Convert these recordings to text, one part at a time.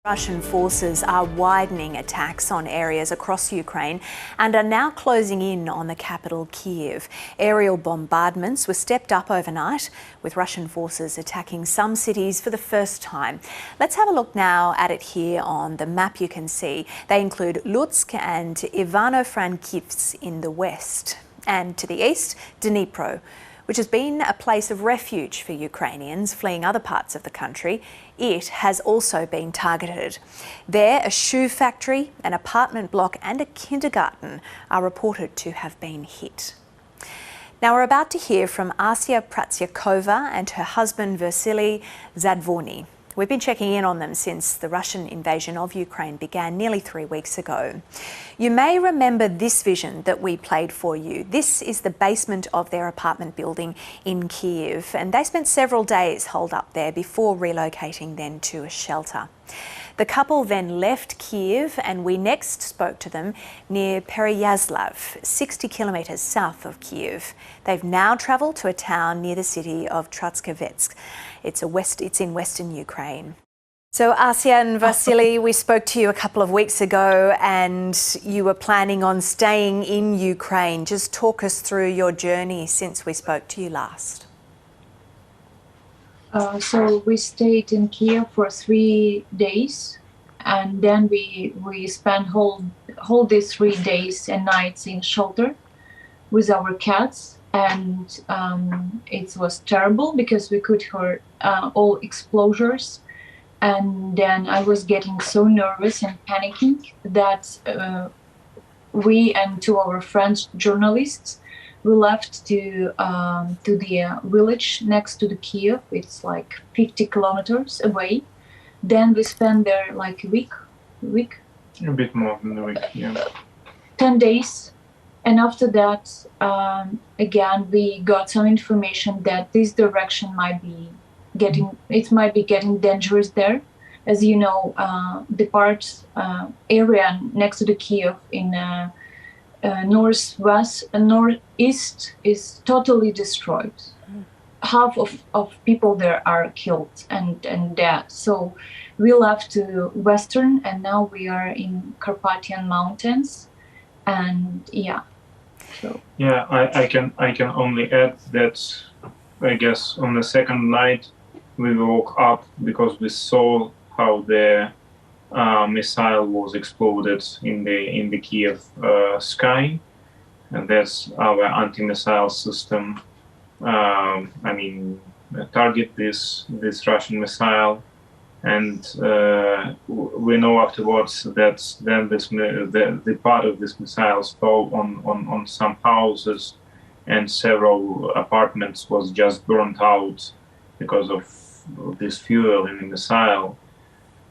Russian forces are widening attacks on areas across Ukraine and are now closing in on the capital, Kyiv. Aerial bombardments were stepped up overnight, with Russian forces attacking some cities for the first time. Let's have a look now at it here on the map you can see. They include Lutsk and Ivano-Frankivsk in the west, and to the east, Dnipro, which has been a place of refuge for Ukrainians fleeing other parts of the country. It has also been targeted. There, a shoe factory, an apartment block and a kindergarten are reported to have been hit. Now we're about to hear from Pratsyukova and her husband Vasya Zadvornyy. We've been checking in on them since the Russian invasion of Ukraine began nearly 3 weeks ago. You may remember this vision that we played for you. This is the basement of their apartment building in Kyiv, and they spent several days holed up there before relocating then to a shelter. The couple then left Kyiv, and we next spoke to them near Pereyaslav, 60 kilometres south of Kyiv. They've now travelled to a town near the city of Truskavets. It's in western Ukraine. So Asya and Vasily, we spoke to you a couple of weeks ago and you were planning on staying in Ukraine. Just talk us through your journey since we spoke to you last. So we stayed in Kiev for 3 days, and then we spent whole these 3 days and nights in shelter with our cats, and it was terrible because we could hear all explosions, and then I was getting so nervous and panicking that we and two of our friends journalists, we left to the village next to the Kiev. It's like 50 kilometers away. Then we spent there like a week. A bit more than a week, yeah. 10 days. And after that, again, we got some information that this direction might be getting dangerous there. As you know, the part area next to the Kiev in northeast is totally destroyed. Half of people there are killed and dead. So we left to western, and now we are in Carpathian Mountains, and yeah. So yeah, I can only add that I guess on the second night we woke up because we saw how the missile was exploded in the Kiev sky, and that's our anti-missile system. Target this Russian missile, and we know afterwards that then the part of this missile fell on some houses, and several apartments was just burnt out because of this fuel in the missile.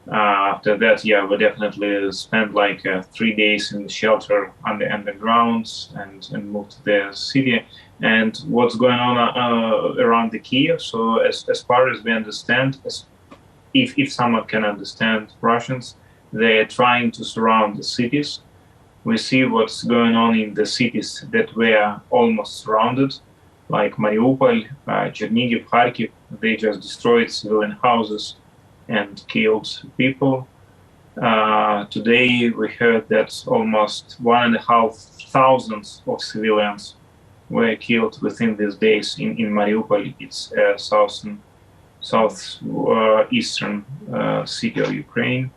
After that, yeah, we definitely spent like 3 days in the shelter on the underground and moved to the city. And what's going on around the Kiev? So as far as we understand, if someone can understand Russians, they are trying to surround the cities. We see what's going on in the cities that were almost surrounded, like Mariupol, Chernihiv, Kharkiv. They just destroyed civilian houses and killed people. Today we heard that almost 1,500 of civilians were killed within these days in Mariupol. It's a southeastern city of Ukraine.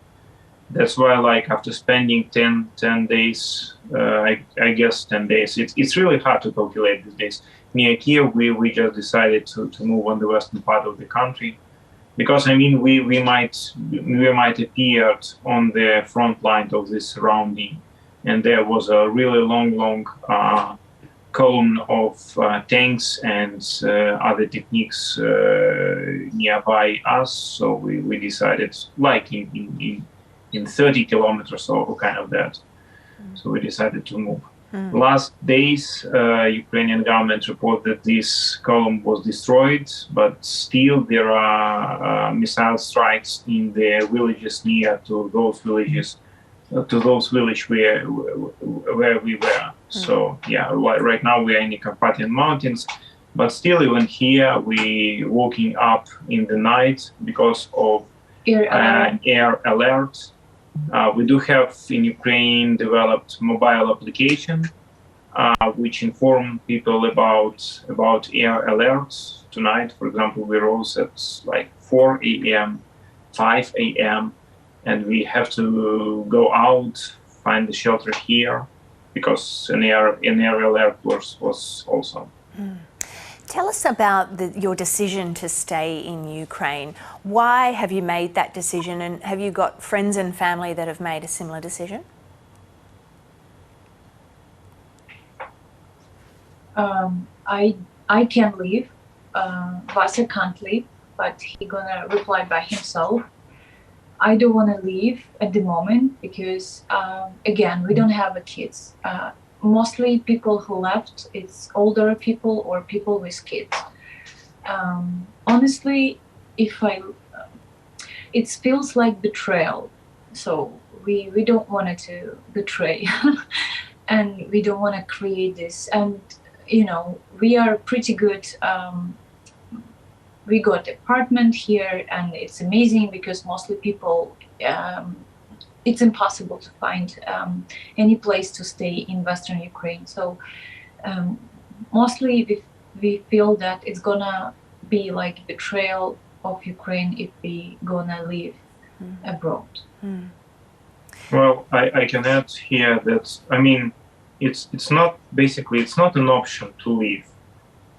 That's why, like, after spending 10 days, I guess 10 days, it's really hard to calculate these days. Near Kiev, we just decided to move on the western part of the country. Because we might appear on the front line of this surrounding, and there was a really long column of tanks and other techniques nearby us. So we decided, like in 30 kilometers or kind of that. So we decided to move. Last days, Ukrainian government report that this column was destroyed, but still there are missile strikes in the villages near to those villages, where we were. So yeah, right now we are in the Carpathian Mountains, but still even here we walking up in the night because of air alert. We do have in Ukraine developed mobile application which inform people about air alerts. Tonight, for example, we rose at like 4 a.m., 5 a.m., and we have to go out, find the shelter here, because an air alert was also. Tell us about your decision to stay in Ukraine. Why have you made that decision, and have you got friends and family that have made a similar decision? I can leave. Vasya can't leave, but he gonna reply by himself. I don't want to leave at the moment because, again, we don't have kids. Mostly people who left, it's older people or people with kids. Honestly, it feels like betrayal. So we don't want to betray, and we don't want to create this. And we are pretty good. We got apartment here, and it's amazing because mostly people, it's impossible to find any place to stay in Western Ukraine. So mostly we feel that it's gonna be like betrayal of Ukraine if we gonna live abroad. Well, I can add here that, I mean, it's not an option to leave.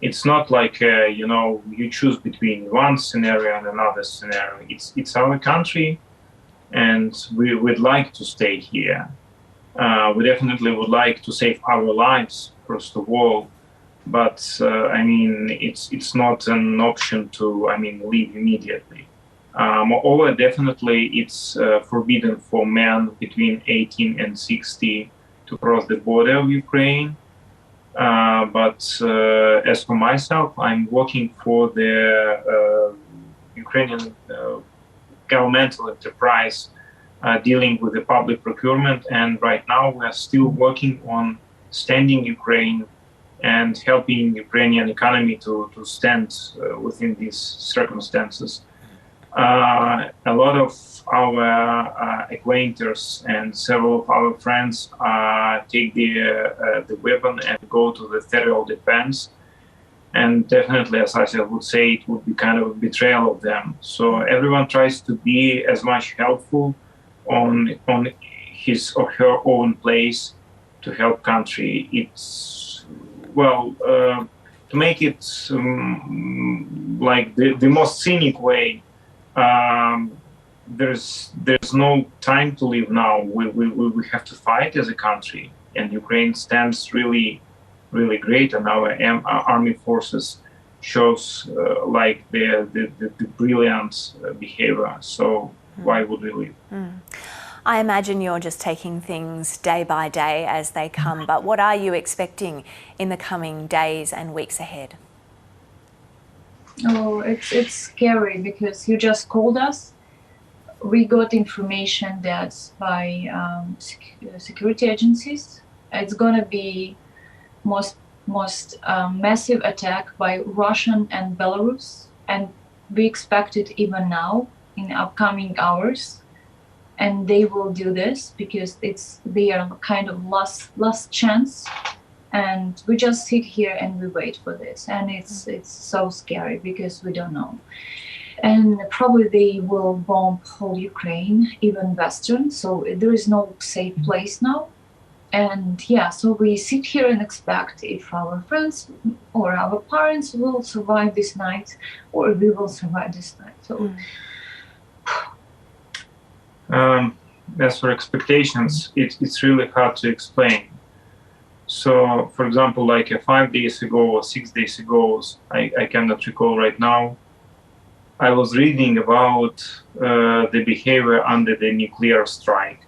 It's not like you choose between one scenario and another scenario. It's our country, and we would like to stay here. We definitely would like to save our lives first of all, but I mean it's not an option to leave immediately. Moreover, definitely it's forbidden for men between 18 and 60 to cross the border of Ukraine. But as for myself, I'm working for the Ukrainian governmental enterprise dealing with the public procurement, and right now we are still working on standing Ukraine and helping Ukrainian economy to stand within these circumstances. A lot of our acquaintances and several of our friends take the weapon and go to the federal defense. And definitely, as I would say, it would be kind of a betrayal of them. So everyone tries to be as much helpful on his or her own place to help country. It's to make it like the most cynic way. There's no time to live now. We have to fight as a country, and Ukraine stands really great, and our army forces shows like the brilliant behavior. So why would we leave? I imagine you're just taking things day by day as they come, but what are you expecting in the coming days and weeks ahead? Oh, it's scary because you just called us. We got information that by security agencies, it's gonna be most massive attack by Russian and Belarus, and we expect it even now in upcoming hours. And they will do this because they are kind of last chance. And we just sit here and we wait for this, and it's so scary because we don't know. And probably they will bomb whole Ukraine, even Western. So there is no safe place now. And so we sit here and expect if our friends or our parents will survive this night, or we will survive this night. So. As for expectations, it's really hard to explain. So, for example, like 5 days ago or 6 days ago, I cannot recall right now, I was reading about the behavior under the nuclear strike.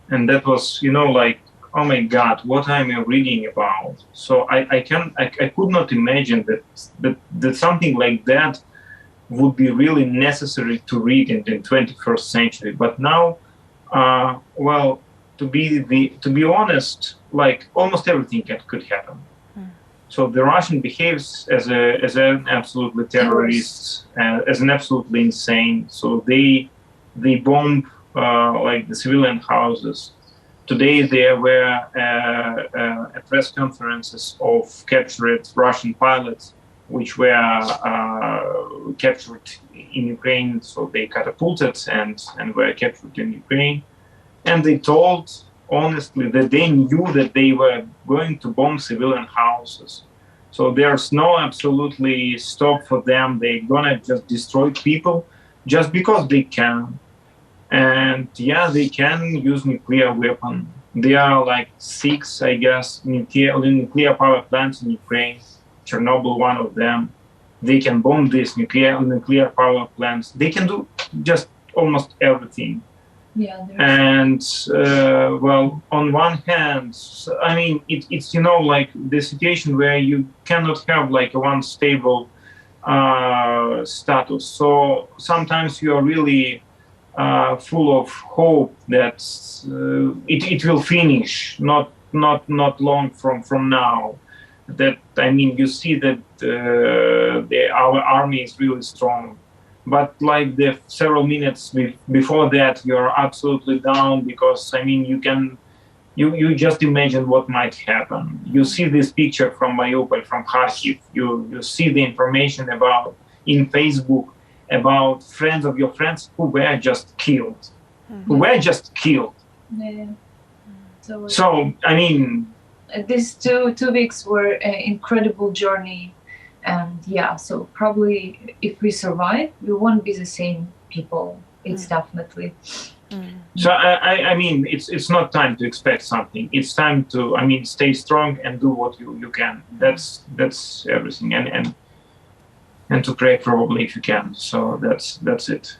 And that was, like, oh my God, what am I reading about? So I could not imagine that something like that would be really necessary to read in the 21st century. But now, to be honest, like almost everything could happen. So the Russian behaves as an absolutely terrorist, as an absolutely insane. So they bomb like the civilian houses. Today there were a press conferences of captured Russian pilots, which were captured in Ukraine. So they catapulted and were captured in Ukraine. And they told honestly that they knew that they were going to bomb civilian houses. So there's no absolutely stop for them. They're gonna just destroy people just because they can. And yeah, they can use nuclear weapon. There are like 6, I guess, nuclear power plants in Ukraine. Chernobyl, one of them. They can bomb these nuclear power plants. They can do just almost everything. Yeah. And well, on one hand, I mean, it's like the situation where you cannot have like one stable status. So sometimes you are really full of hope that it will finish not long from now. That I mean, you see that our army is really strong. But like the several minutes before that, you're absolutely down because I mean you just imagine what might happen. You see this picture from Mariupol, from Kharkiv. You see the information about in Facebook about friends of your friends who were just killed, Yeah. So I mean, these two weeks were an incredible journey. And yeah, so probably if we survive, we won't be the same people. It's definitely. So I mean, it's not time to expect something. It's time to stay strong and do what you can. That's everything, and to pray probably if you can. So that's it.